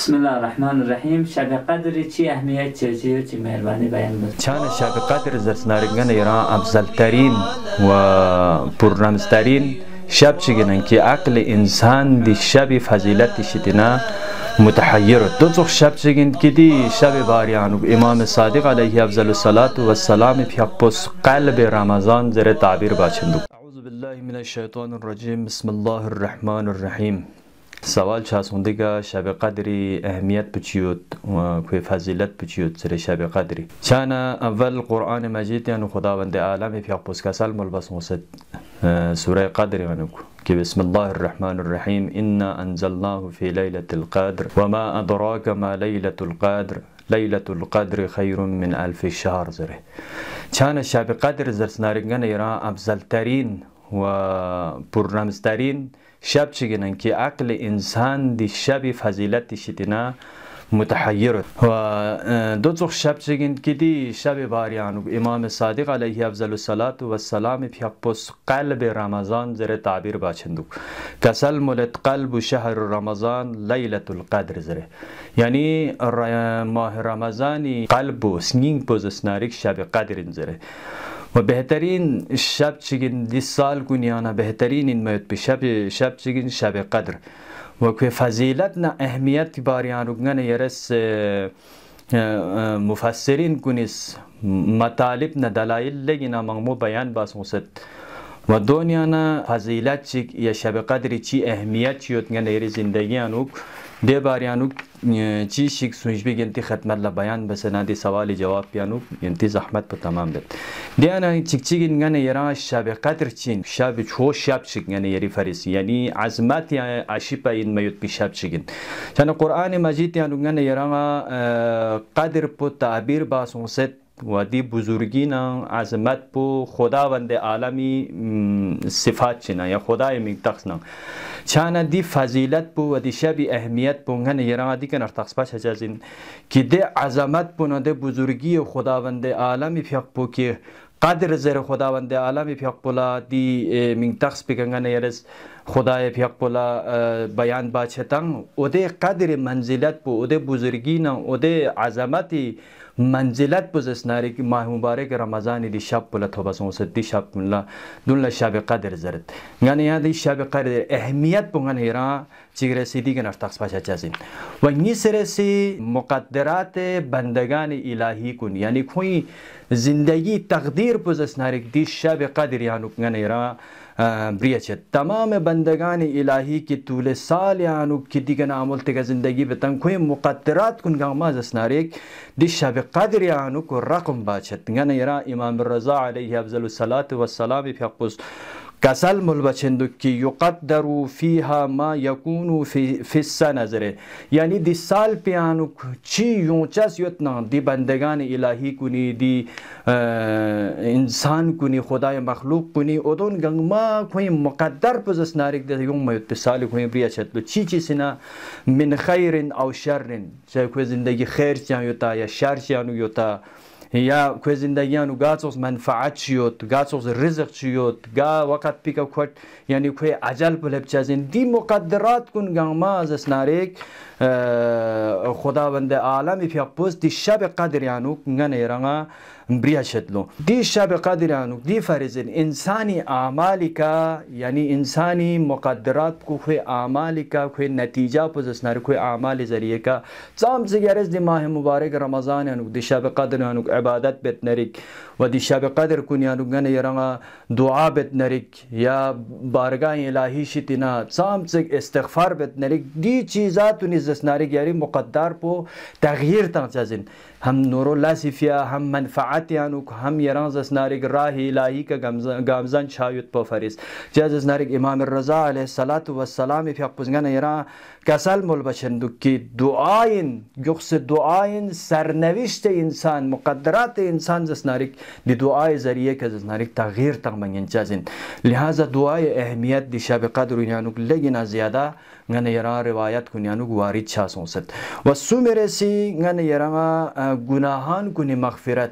بسم الله الرحمن الرحیم. شب قدر چی اهمیت چیزی چی مهربانی بیان بود؟ چان شب قدر زرسنارگان ایران افضل ترین و پررمزترین شب چگنن که عقل انسان دی شب فضیلت شدنا متحیر دو شب چگن که دی شب باریان و امام صادق علیه افضل الصلاة و السلام پیاپوس قلب رمضان زر تعبیر باچندو. اعوذ بالله من الشیطان الرجیم. بسم الله الرحمن الرحیم. سوال چاسونده که شب قدری اهمیت بچیود و کوی فضیلت بچیود سر شب قدری چانا اول قرآن مجید یعنی خداوند عالم پیاپوس کسال ملبس موسد سوره قدر ونکو که بسم الله الرحمن الرحیم انا انزلناه فی لیلة القدر وما ادراک ما لیلة القدر لیلة القدر خیر من الف شهر زره چانا شب قدر زرسنارگان ایران افضل ترین و پررمزترین شب چگنن که عقل انسان دی شب فضیلت شدنا متحیر و دو شب چگن که دی شب باریان و امام صادق علیه افضل الصلاة و السلام پیاپوس قلب رمضان زر تعبیر باچندو کسل ملت قلب شهر رمضان لیلة القدر زره یعنی ماه رمضانی قلب و سنین پوزسناریک شب قدر زره و بهترین شب چگن دی سال کنیانا بهترین این میاد به شب چگن شب قدر و که فضیلت نه اهمیت باریان رگن یرس مفسرین کنیس مطالب نه دلایل لگینا مغمو بیان باس موسد و دنیا نه فضیلت چی یا شب قدری چی اهمیت چیوت گن یری زندگی انوک دی باریانو چی شک سوچ بگنتی خدمت لا بیان بس نادی سوال جواب بیانو ینتی زحمت په تمام ده دیانا چیکچیگن گن یرا شب قدر چین شب چو شب چیگ گن یری فارسی یعنی عظمت یا عشیپا این میوت بی شب چیگن چون قرآن مجید یانو گن یرا قدر په تعبیر باس وسط و دی بزرگینا عظمت پو خداوند عالمی صفات چنا یا خدای میگتخنا چانا دی فضیلت پو و دی شب اهمیت پو هن یرا دی کن ارتقص پاش هجازین که دی عظمت پو نه دی بزرگی خداوند عالمی پیاق پو که قدر زر خداوند عالمی پیاق پولا دی میگتخص بگنگن یرس خدای پیاق پولا بیان باچتن او دی قدر منزلت پو او دی بزرگینا او دی عظمتی منزلت بزرگسناری که ماه مبارک رمضان دی شب پلا توبه موسد دی شب ملا دون شب قدر زرد یعنی یاد دی شب قدر اهمیت بگن ایران چیگر رسیدی که نفتخص پاش چازین و نیسرسی مقدرات بندگان الهی کن یعنی کوئی زندگی تقدیر بزرگسناری دی شب قدر یانو کن ایران بریچه تمام بندگان الهی کی طول سال یانو کی دیگه عمل تک زندگی بتن کوئی مقدرات کن گاماز اسناریک دی شب قدر یانو کو رقم باچت یعنی یرا امام الرضا علیه افضل الصلاة و السلام پیاپوس کسل ملبچندو کی یقدر فیها ما یکونو فی السنه زره یعنی دی سال پیانو چی یونچس یتنا دی بندگان الهی کنی دی انسان کنی خدای مخلوق کنی اودون گنگما کوئی مقدر پزس نارک ده یوم میت سال کوئی بریا چتلو چی سنا من خیر او شر چه کوئی زندگی خیر چان یوتا یا شر چان یوتا یا کوئی زندگیانو گاتوس منفعت چیوت گاتوس رزق چیوت گا وقت پیکا کوت یعنی کوئی عجل بلب چازین دی مقدرات کن گاما از اسناریک خداوند عالمی پیاپوس دی شب قدر یانو گن ایرانگا بریا شدلو دی شب قدر یانو دی فرزن انسانی اعمالی کا یعنی انسانی مقدرات کو کوئی اعمالی کا کوئی نتیجہ پوز اسناری کوئی اعمال ذریعے کا زام زگرز دی ماه مبارک رمضان یانو دی شب قدر یانو عبادت بیت نریک و دی شب قدر کن یانو گن ایرانگا دعا بیت نریک یا بارگاہ الہی شتنا زام زگ استغفار بیت نریک دی چیزات نزدسناری گیاری مقدر پو تغییر تنچازن هم نور الله سفیا هم منفعت یانو هم یرانز اسنارک راه الهی کا گامزان شایوت پو فریس جاز اسنارک امام الرضا علیه الصلاة و السلام فی اقبزگان ایران کسل ملبچندو که دعاین یخص دعاین سرنوشت انسان مقدرات انسان اسنارک دی دعای ذریعے که اسنارک تغییر تغمین جازن لہذا دعای اهمیت دی شب قدر یانو لگینا زیادہ ngana yara riwayat kunyanu warid cha sonset wasu meresi ngana yara gunahan kuni maghfirat